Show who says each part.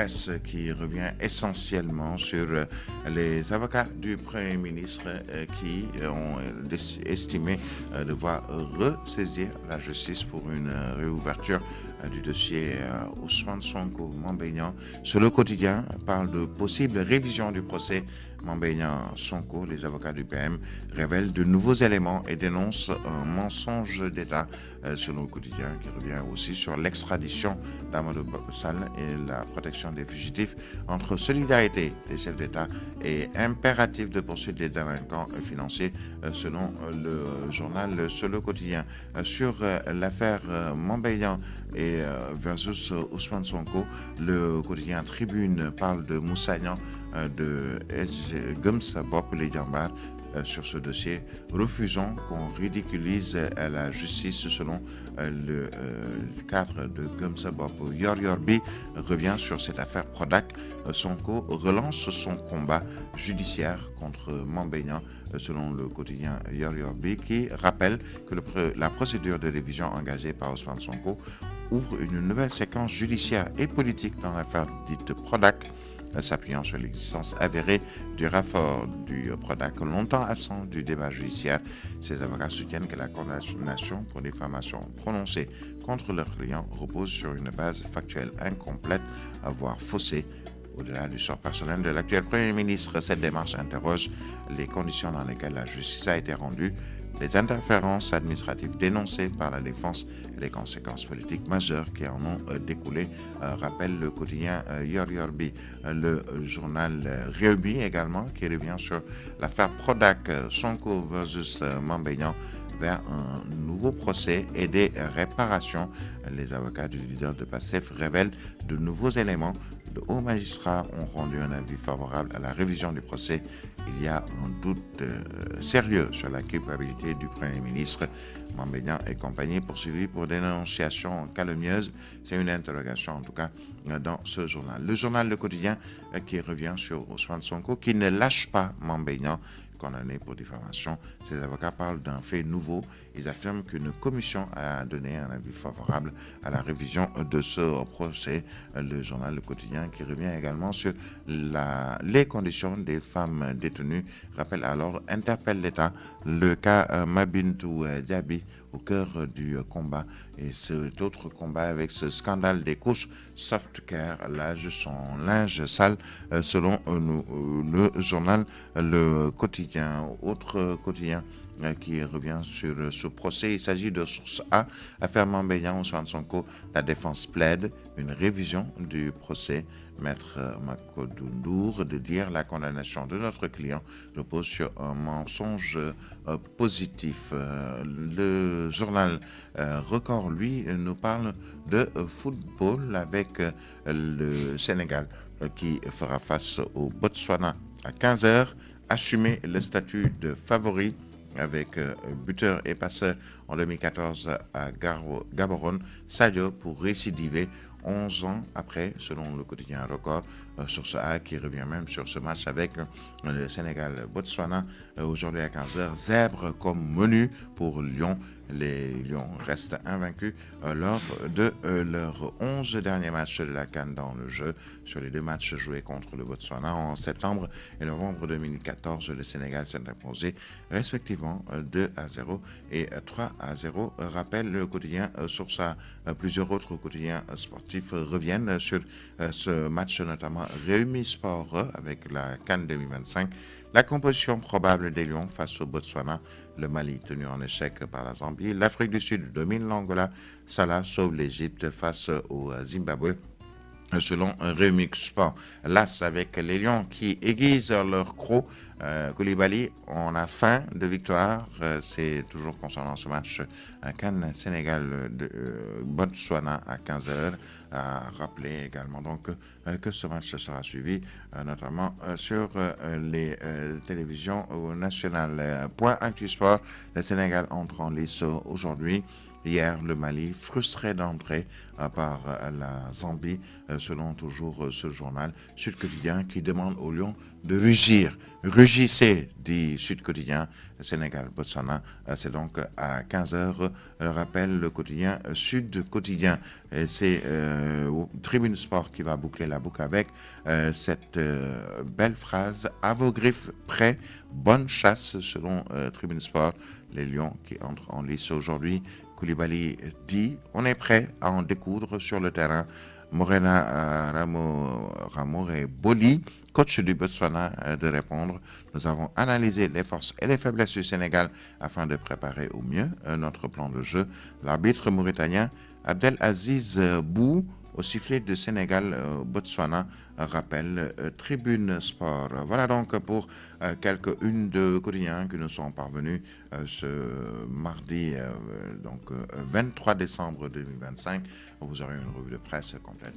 Speaker 1: presse qui revient essentiellement sur les avocats du Premier ministre qui ont estimé devoir ressaisir la justice pour une réouverture du dossier Ousmane Sonko Mame Mbaye Niang. Sur le quotidien, parle de possible révision du procès Mame Mbaye Niang Sonko. Les avocats du PM révèlent de nouveaux éléments et dénoncent un mensonge d'État sur le quotidien, qui revient aussi sur l'extradition d'Amadou Sall et la protection des fugitifs, entre solidarité des chefs d'État et impératif de poursuite des délinquants financiers, selon le journal Sur le quotidien. Sur l'affaire Mame Mbaye Niang et versus Ousmane Sonko, le quotidien Tribune parle de Moussa Niang de Gëm Sa Bopp Les Jambar. Sur ce dossier, refusons qu'on ridiculise la justice, selon le cadre de Gëm Sa Bopp. Yor Bi revient sur cette affaire Prodac. Sonko relance son combat judiciaire contre Mame Mbaye Niang, selon le quotidien Yor Bi, qui rappelle que la procédure de révision engagée par Ousmane Sonko ouvre une nouvelle séquence judiciaire et politique dans l'affaire dite Prodac, s'appuyant sur l'existence avérée du rapport du Prodac, longtemps absent du débat judiciaire. Ces avocats soutiennent que la condamnation pour diffamation prononcée contre leur client repose sur une base factuelle incomplète, voire faussée. Au-delà du sort personnel de l'actuel Premier ministre, cette démarche interroge les conditions dans lesquelles la justice a été rendue, les interférences administratives dénoncées par la défense et les conséquences politiques majeures qui en ont découlé, rappelle le quotidien Yor Bi. Le journal Rewmi également, qui revient sur l'affaire Prodac, Sonko versus Mame Mbaye Niang, vers un nouveau procès et des réparations. Les avocats du leader de PASTEF révèlent de nouveaux éléments. De hauts magistrats ont rendu un avis favorable à la révision du procès. Il y a un doute sérieux sur la culpabilité du Premier ministre. Mame Mbaye Niang et compagnie poursuivis pour dénonciation calomnieuse. C'est une interrogation en tout cas dans ce journal. Le journal Le Quotidien qui revient sur Ousmane Sonko, qui ne lâche pas Mame Mbaye Niang, condamné pour diffamation. Ces avocats parlent d'un fait nouveau. Ils affirment qu'une commission a donné un avis favorable à la révision de ce procès. Le journal Le Quotidien qui revient également sur les conditions des femmes détenues. Rappel à l'ordre, interpelle l'État. Le cas Mabintou Diaby au cœur du combat, et cet autre combat avec ce scandale des couches Softcare, son linge sale, selon le journal Le Quotidien. Autre quotidien qui revient sur ce procès. Il s'agit de Source A, affaire Mame Mbaye Niang, Ousmane Sonko. La défense plaide une révision du procès. Maître Makodou Ndour de dire la condamnation de notre client repose sur un mensonge positif. Le journal Record, lui, nous parle de football avec le Sénégal qui fera face au Botswana à 15h. Assumer le statut de favori avec buteur et passeur en 2014 à Gaborone. Sadio pour récidiver 11 ans après, selon le quotidien Record. Source A qui revient même sur ce match avec le Sénégal-Botswana aujourd'hui à 15h. Zèbre comme menu pour Lyon. Les Lions restent invaincus lors de leurs 11 derniers matchs de la CAN dans le jeu. Sur les deux matchs joués contre le Botswana en septembre et novembre 2014, le Sénégal s'est imposé respectivement 2-0 et 3-0. Rappelle le quotidien Source A. Plusieurs autres quotidiens sportifs reviennent sur ce match, notamment Rewmi Sport avec la CAN 2025. La composition probable des Lions face au Botswana, le Mali tenu en échec par la Zambie, l'Afrique du Sud domine l'Angola, Salah sauve l'Égypte face au Zimbabwe. Selon Rewmi Sport, l'As avec les Lions qui aiguisent leur croc. Koulibaly, on a faim de victoire. C'est toujours concernant ce match Cannes Sénégal de Botswana à 15h. À rappeler également donc que ce match sera suivi notamment sur les télévisions nationales. Point Actu Sport, le Sénégal entre en lice aujourd'hui. Hier, le Mali, frustré d'entrée par la Zambie, selon toujours ce journal Sud Quotidien, qui demande aux Lions de rugir. Rugissez, dit Sud Quotidien. Sénégal-Botswana, c'est donc à 15h. Rappelle le quotidien Sud Quotidien. C'est Tribune Sport qui va boucler la boucle avec cette belle phrase: à vos griffes prêts, bonne chasse, selon Tribune Sport. Les Lions qui entrent en lice aujourd'hui. Koulibaly dit: on est prêt à en découdre sur le terrain. Morena Ramore Boli, coach du Botswana, de répondre: nous avons analysé les forces et les faiblesses du Sénégal afin de préparer au mieux notre plan de jeu. L'arbitre mauritanien Abdelaziz Bou, au sifflet de Sénégal-Botswana, rappelle Tribune Sport. Voilà donc pour quelques unes de quotidiens qui nous sont parvenus ce mardi 23 décembre 2025. Vous aurez une revue de presse complète